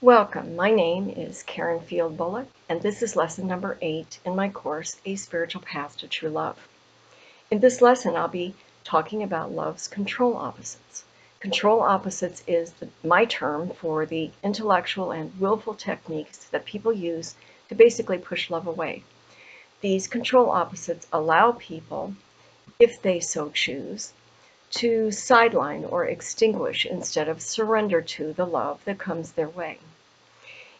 Welcome. My name is Karen Field Bullock, and this is lesson number 8 in my course, A Spiritual Path to True Love. In this lesson, I'll be talking about love's control opposites. Control opposites is my term for the intellectual and willful techniques that people use to basically push love away. These control opposites allow people, if they so choose, to sideline or extinguish instead of surrender to the love that comes their way.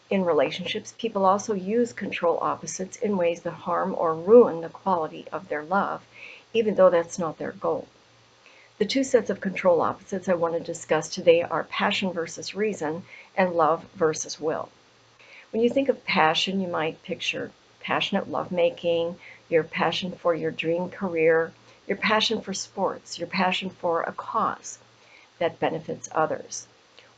In relationships, people also use control opposites in ways that harm or ruin the quality of their love, even though that's not their goal. The two sets of control opposites I want to discuss today are passion versus reason and love versus will. When you think of passion, you might picture passionate lovemaking, your passion for your dream career, your passion for sports, your passion for a cause that benefits others.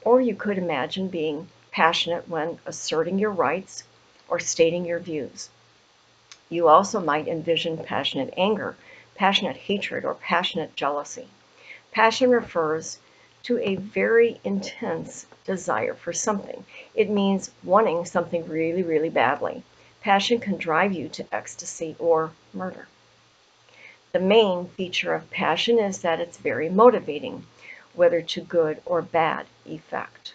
Or you could imagine being passionate when asserting your rights or stating your views. You also might envision passionate anger, passionate hatred, or passionate jealousy. Passion refers to a very intense desire for something. It means wanting something really, really badly. Passion can drive you to ecstasy or murder. The main feature of passion is that it's very motivating, whether to good or bad effect.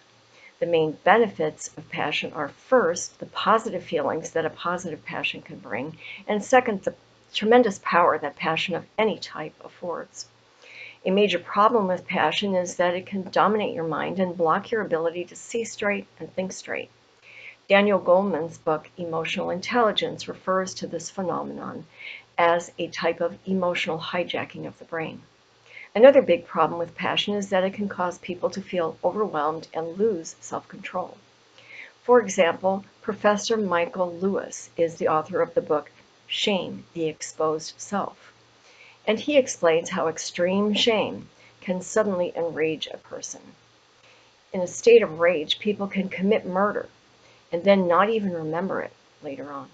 The main benefits of passion are, first, the positive feelings that a positive passion can bring, and second, the tremendous power that passion of any type affords. A major problem with passion is that it can dominate your mind and block your ability to see straight and think straight. Daniel Goleman's book, Emotional Intelligence, refers to this phenomenon as a type of emotional hijacking of the brain. Another big problem with passion is that it can cause people to feel overwhelmed and lose self-control. For example, Professor Michael Lewis is the author of the book Shame, the Exposed Self. And he explains how extreme shame can suddenly enrage a person. In a state of rage, people can commit murder and then not even remember it later on.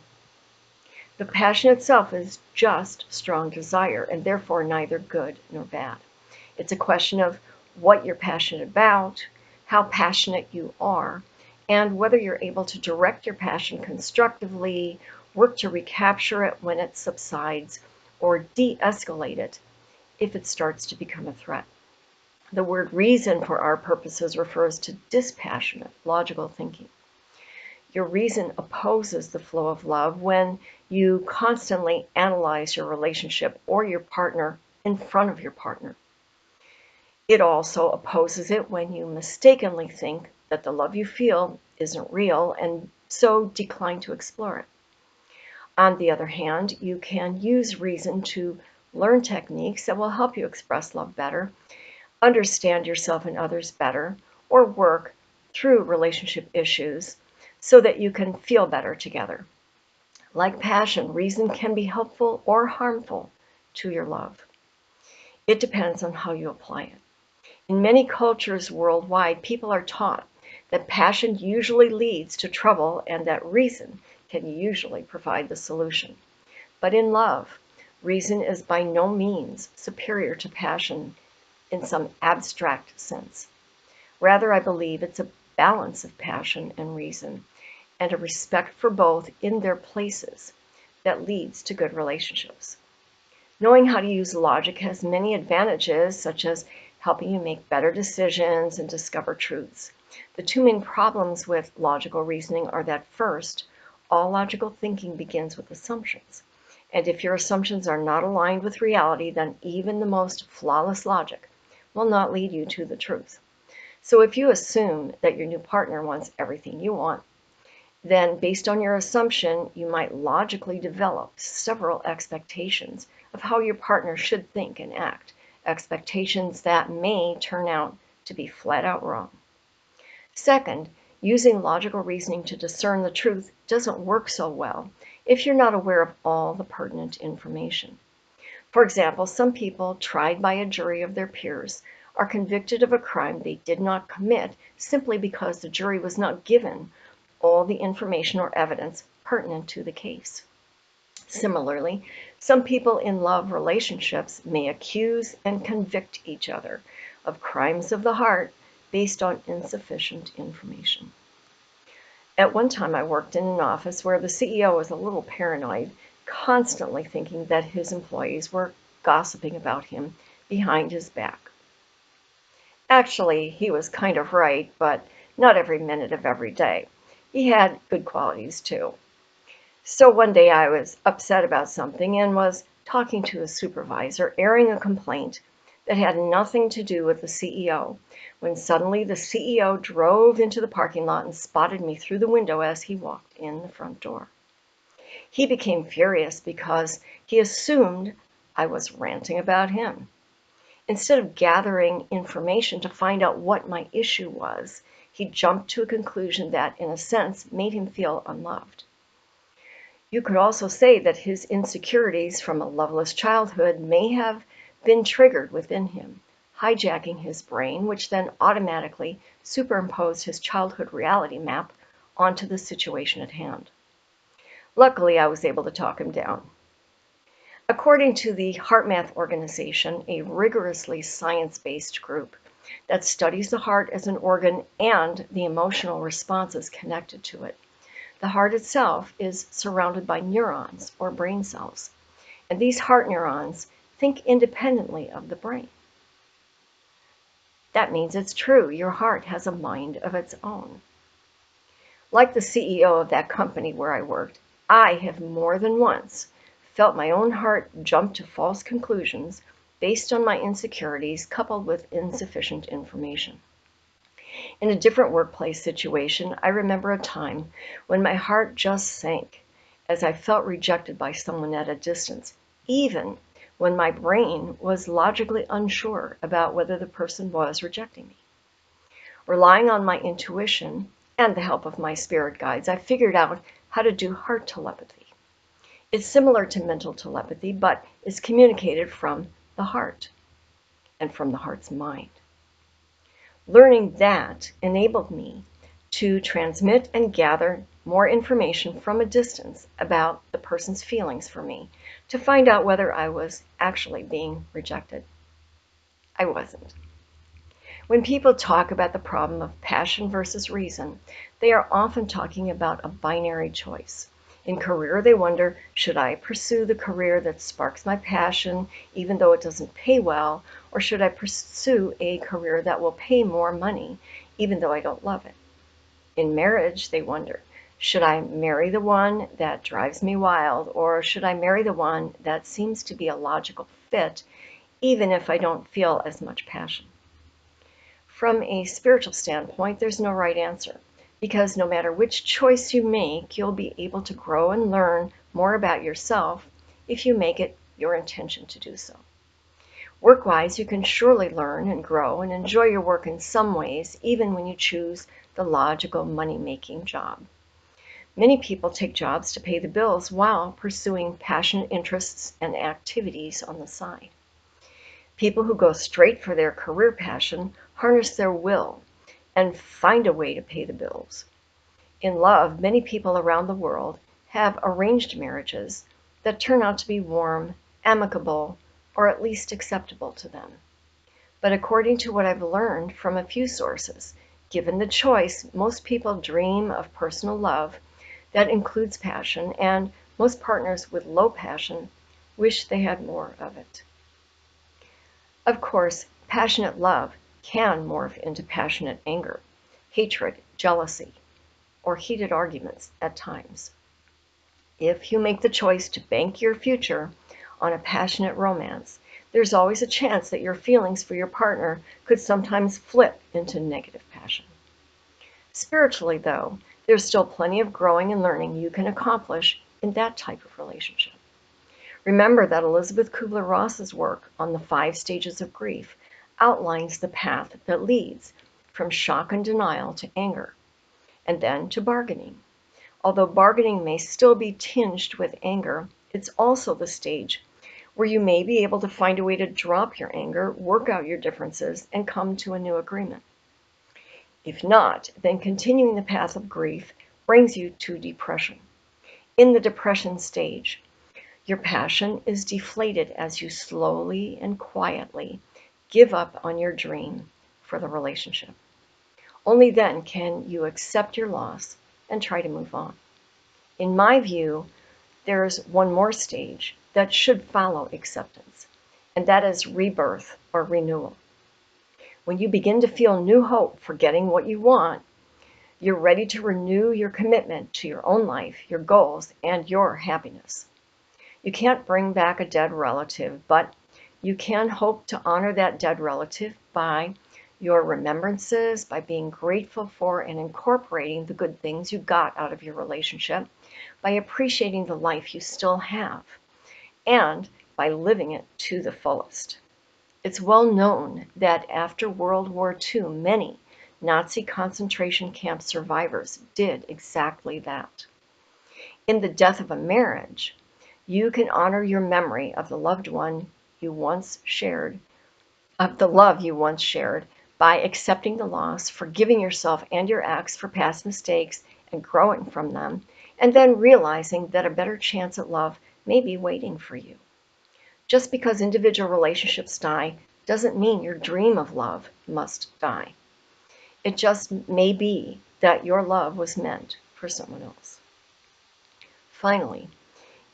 The passion itself is just strong desire and therefore neither good nor bad. It's a question of what you're passionate about, how passionate you are, and whether you're able to direct your passion constructively, work to recapture it when it subsides, or de-escalate it if it starts to become a threat. The word reason for our purposes refers to dispassionate, logical thinking. Your reason opposes the flow of love when you constantly analyze your relationship or your partner in front of your partner. It also opposes it when you mistakenly think that the love you feel isn't real and so decline to explore it. On the other hand, you can use reason to learn techniques that will help you express love better, understand yourself and others better, or work through relationship issues so that you can feel better together. Like passion, reason can be helpful or harmful to your love. It depends on how you apply it. In many cultures worldwide, people are taught that passion usually leads to trouble and that reason can usually provide the solution. But in love, reason is by no means superior to passion in some abstract sense. Rather, I believe it's a balance of passion and reason and a respect for both in their places that leads to good relationships. Knowing how to use logic has many advantages, such as helping you make better decisions and discover truths. The two main problems with logical reasoning are that, first, all logical thinking begins with assumptions. And if your assumptions are not aligned with reality, then even the most flawless logic will not lead you to the truth. So if you assume that your new partner wants everything you want, then based on your assumption, you might logically develop several expectations of how your partner should think and act, expectations that may turn out to be flat out wrong. Second, using logical reasoning to discern the truth doesn't work so well if you're not aware of all the pertinent information. For example, some people tried by a jury of their peers are convicted of a crime they did not commit simply because the jury was not given all the information or evidence pertinent to the case. Similarly, some people in love relationships may accuse and convict each other of crimes of the heart based on insufficient information. At one time, I worked in an office where the CEO was a little paranoid, constantly thinking that his employees were gossiping about him behind his back. Actually, he was kind of right, but not every minute of every day. He had good qualities too. So one day I was upset about something and was talking to a supervisor, airing a complaint that had nothing to do with the CEO, when suddenly the CEO drove into the parking lot and spotted me through the window as he walked in the front door. He became furious because he assumed I was ranting about him. Instead of gathering information to find out what my issue was, he jumped to a conclusion that, in a sense, made him feel unloved. You could also say that his insecurities from a loveless childhood may have been triggered within him, hijacking his brain, which then automatically superimposed his childhood reality map onto the situation at hand. Luckily, I was able to talk him down. According to the HeartMath organization, a rigorously science-based group that studies the heart as an organ and the emotional responses connected to it, the heart itself is surrounded by neurons or brain cells, and these heart neurons think independently of the brain. That means it's true, your heart has a mind of its own. Like the CEO of that company where I worked, I have more than once felt my own heart jump to false conclusions based on my insecurities coupled with insufficient information. In a different workplace situation, I remember a time when my heart just sank as I felt rejected by someone at a distance, even when my brain was logically unsure about whether the person was rejecting me. Relying on my intuition and the help of my spirit guides, I figured out how to do heart telepathy. It's similar to mental telepathy, but is communicated from the heart and from the heart's mind. Learning that enabled me to transmit and gather more information from a distance about the person's feelings for me to find out whether I was actually being rejected. I wasn't. When people talk about the problem of passion versus reason, they are often talking about a binary choice. In career, they wonder, should I pursue the career that sparks my passion even though it doesn't pay well, or should I pursue a career that will pay more money even though I don't love it? In marriage, they wonder, should I marry the one that drives me wild, or should I marry the one that seems to be a logical fit even if I don't feel as much passion? From a spiritual standpoint, there's no right answer, because no matter which choice you make, you'll be able to grow and learn more about yourself if you make it your intention to do so. Work-wise, you can surely learn and grow and enjoy your work in some ways, even when you choose the logical money-making job. Many people take jobs to pay the bills while pursuing passionate interests and activities on the side. People who go straight for their career passion harness their will and find a way to pay the bills. In love, many people around the world have arranged marriages that turn out to be warm, amicable, or at least acceptable to them. But according to what I've learned from a few sources, given the choice, most people dream of personal love that includes passion, and most partners with low passion wish they had more of it. Of course, passionate love can morph into passionate anger, hatred, jealousy, or heated arguments at times. If you make the choice to bank your future on a passionate romance, there's always a chance that your feelings for your partner could sometimes flip into negative passion. Spiritually, though, there's still plenty of growing and learning you can accomplish in that type of relationship. Remember that Elizabeth Kubler-Ross's work on the 5 stages of grief outlines the path that leads from shock and denial to anger, and then to bargaining. Although bargaining may still be tinged with anger, it's also the stage where you may be able to find a way to drop your anger, work out your differences, and come to a new agreement. If not, then continuing the path of grief brings you to depression. In the depression stage, your passion is deflated as you slowly and quietly give up on your dream for the relationship. Only then can you accept your loss and try to move on. In my view, there's one more stage that should follow acceptance, and that is rebirth or renewal. When you begin to feel new hope for getting what you want, you're ready to renew your commitment to your own life, your goals, and your happiness. You can't bring back a dead relative, but you can hope to honor that dead relative by your remembrances, by being grateful for and incorporating the good things you got out of your relationship, by appreciating the life you still have, and by living it to the fullest. It's well known that after World War II, many Nazi concentration camp survivors did exactly that. In the death of a marriage, you can honor your memory of the loved one you once shared, of the love you once shared, by accepting the loss, forgiving yourself and your ex for past mistakes and growing from them, and then realizing that a better chance at love may be waiting for you. Just because individual relationships die doesn't mean your dream of love must die. It just may be that your love was meant for someone else. Finally,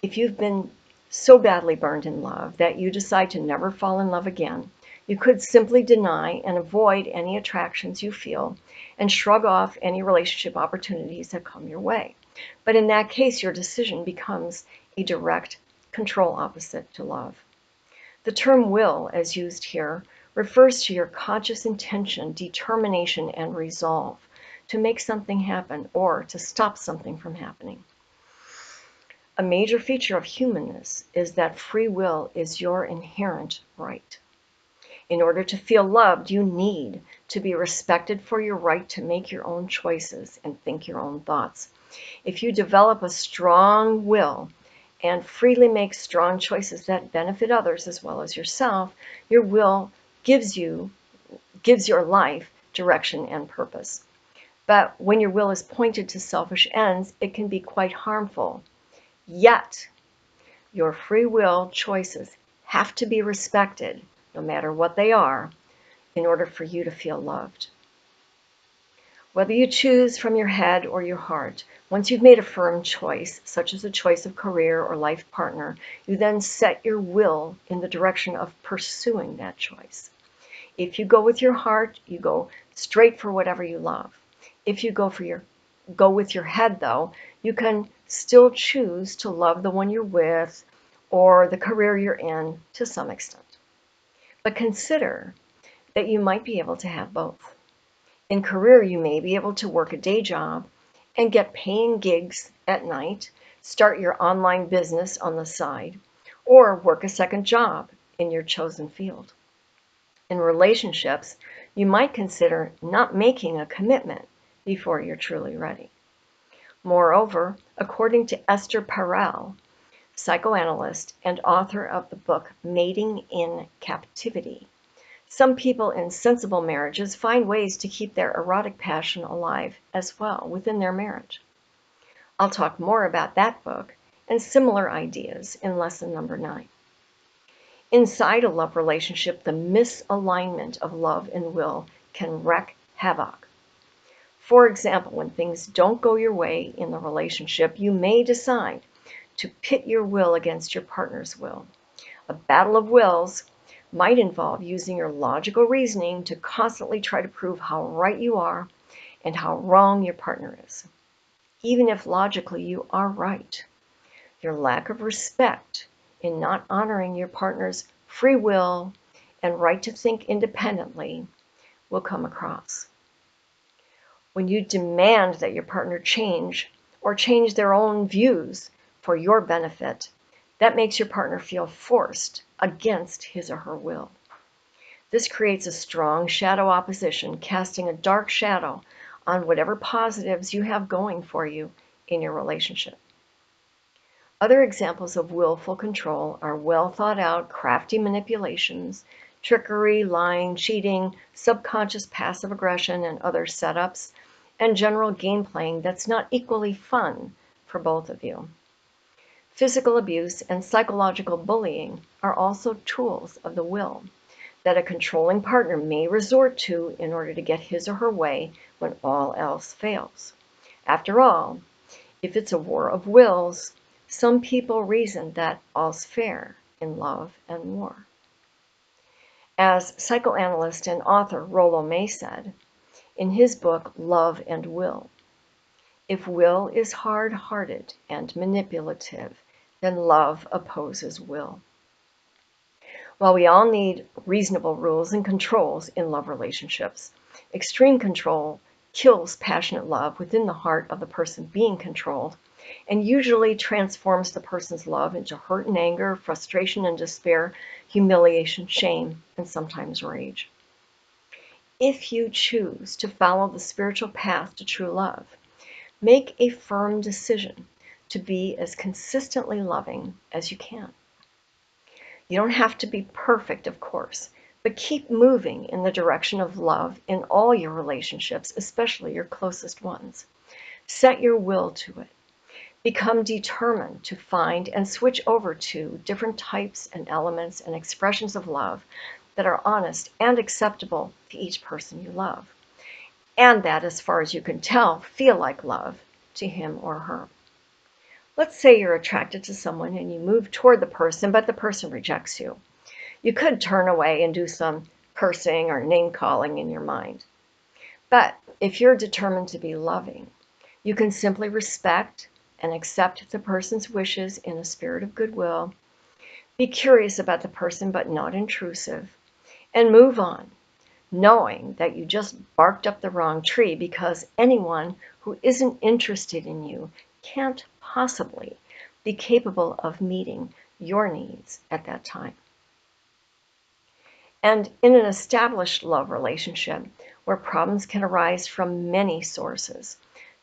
if you've been so badly burned in love that you decide to never fall in love again, you could simply deny and avoid any attractions you feel and shrug off any relationship opportunities that come your way. But in that case, your decision becomes a direct control opposite to love. The term will, as used here, refers to your conscious intention, determination, and resolve to make something happen or to stop something from happening. A major feature of humanness is that free will is your inherent right. In order to feel loved, you need to be respected for your right to make your own choices and think your own thoughts. If you develop a strong will and freely make strong choices that benefit others as well as yourself, your will gives your life direction and purpose. But when your will is pointed to selfish ends, it can be quite harmful. Yet, your free will choices have to be respected, no matter what they are, in order for you to feel loved. Whether you choose from your head or your heart, once you've made a firm choice, such as a choice of career or life partner, you then set your will in the direction of pursuing that choice. If you go with your heart, you go straight for whatever you love. If you go with your head, though, you can still choose to love the one you're with or the career you're in to some extent. But consider that you might be able to have both. In career, you may be able to work a day job and get paying gigs at night, start your online business on the side, or work a second job in your chosen field. In relationships, you might consider not making a commitment before you're truly ready. Moreover, according to Esther Perel, psychoanalyst and author of the book Mating in Captivity, some people in sensible marriages find ways to keep their erotic passion alive as well within their marriage. I'll talk more about that book and similar ideas in lesson number 9. Inside a love relationship, the misalignment of love and will can wreak havoc. For example, when things don't go your way in the relationship, you may decide to pit your will against your partner's will. A battle of wills might involve using your logical reasoning to constantly try to prove how right you are and how wrong your partner is. Even if logically you are right, your lack of respect in not honoring your partner's free will and right to think independently will come across. When you demand that your partner change or change their own views for your benefit, that makes your partner feel forced against his or her will. This creates a strong shadow opposition, casting a dark shadow on whatever positives you have going for you in your relationship. Other examples of willful control are well thought out, crafty manipulations, trickery, lying, cheating, subconscious passive aggression, and other setups, and general game playing that's not equally fun for both of you. Physical abuse and psychological bullying are also tools of the will that a controlling partner may resort to in order to get his or her way when all else fails. After all, if it's a war of wills, some people reason that all's fair in love and war. As psychoanalyst and author Rollo May said in his book Love and Will, if will is hard-hearted and manipulative, then love opposes will. While we all need reasonable rules and controls in love relationships, extreme control kills passionate love within the heart of the person being controlled and usually transforms the person's love into hurt and anger, frustration and despair, humiliation, shame, and sometimes rage. If you choose to follow the spiritual path to true love, make a firm decision to be as consistently loving as you can. You don't have to be perfect, of course, but keep moving in the direction of love in all your relationships, especially your closest ones. Set your will to it. Become determined to find and switch over to different types and elements and expressions of love that are honest and acceptable to each person you love, and that, as far as you can tell, feel like love to him or her. Let's say you're attracted to someone and you move toward the person, but the person rejects you. You could turn away and do some cursing or name-calling in your mind. But if you're determined to be loving, you can simply respect and accept the person's wishes in a spirit of goodwill, be curious about the person but not intrusive, and move on, knowing that you just barked up the wrong tree because anyone who isn't interested in you can't possibly be capable of meeting your needs at that time. And in an established love relationship, where problems can arise from many sources,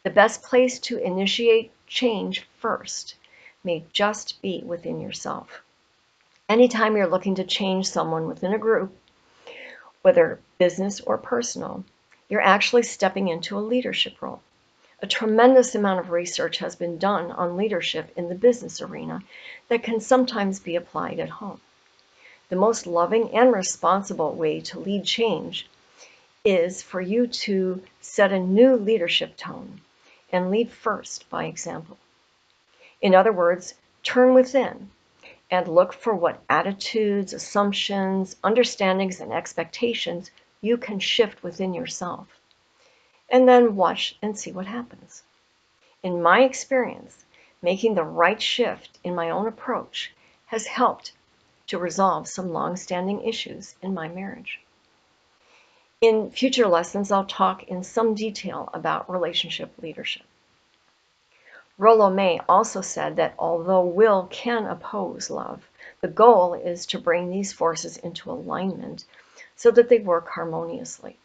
the best place to initiate change first may just be within yourself. Anytime you're looking to change someone within a group, whether business or personal, you're actually stepping into a leadership role. A tremendous amount of research has been done on leadership in the business arena that can sometimes be applied at home. The most loving and responsible way to lead change is for you to set a new leadership tone and lead first by example. In other words, turn within and look for what attitudes, assumptions, understandings, and expectations you can shift within yourself. And then watch and see what happens. In my experience, making the right shift in my own approach has helped to resolve some long-standing issues in my marriage. In future lessons, I'll talk in some detail about relationship leadership. Rollo May also said that although will can oppose love, the goal is to bring these forces into alignment so that they work harmoniously.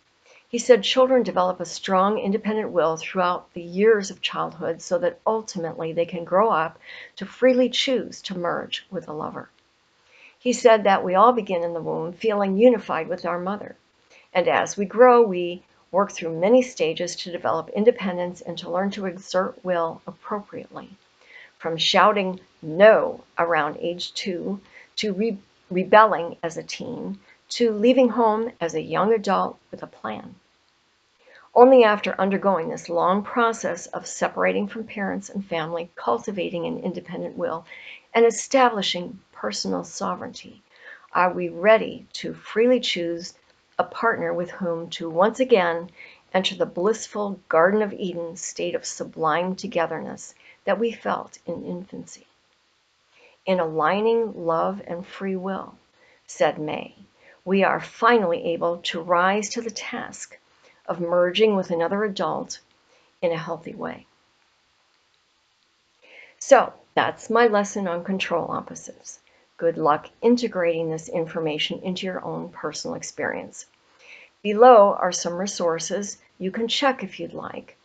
He said children develop a strong, independent will throughout the years of childhood so that ultimately they can grow up to freely choose to merge with a lover. He said that we all begin in the womb feeling unified with our mother, and as we grow, we work through many stages to develop independence and to learn to exert will appropriately. From shouting no around age 2 to rebelling as a teen, to leaving home as a young adult with a plan. Only after undergoing this long process of separating from parents and family, cultivating an independent will, and establishing personal sovereignty, are we ready to freely choose a partner with whom to once again enter the blissful Garden of Eden state of sublime togetherness that we felt in infancy. In aligning love and free will, said May, we are finally able to rise to the task of merging with another adult in a healthy way. So that's my lesson on control opposites. Good luck integrating this information into your own personal experience. Below are some resources you can check if you'd like,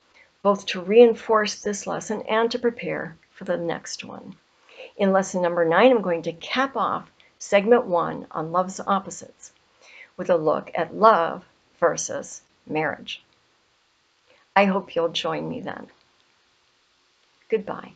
both to reinforce this lesson and to prepare for the next one. In lesson number 9, I'm going to cap off segment 1 on love's opposites with a look at love versus marriage. I hope you'll join me then. Goodbye.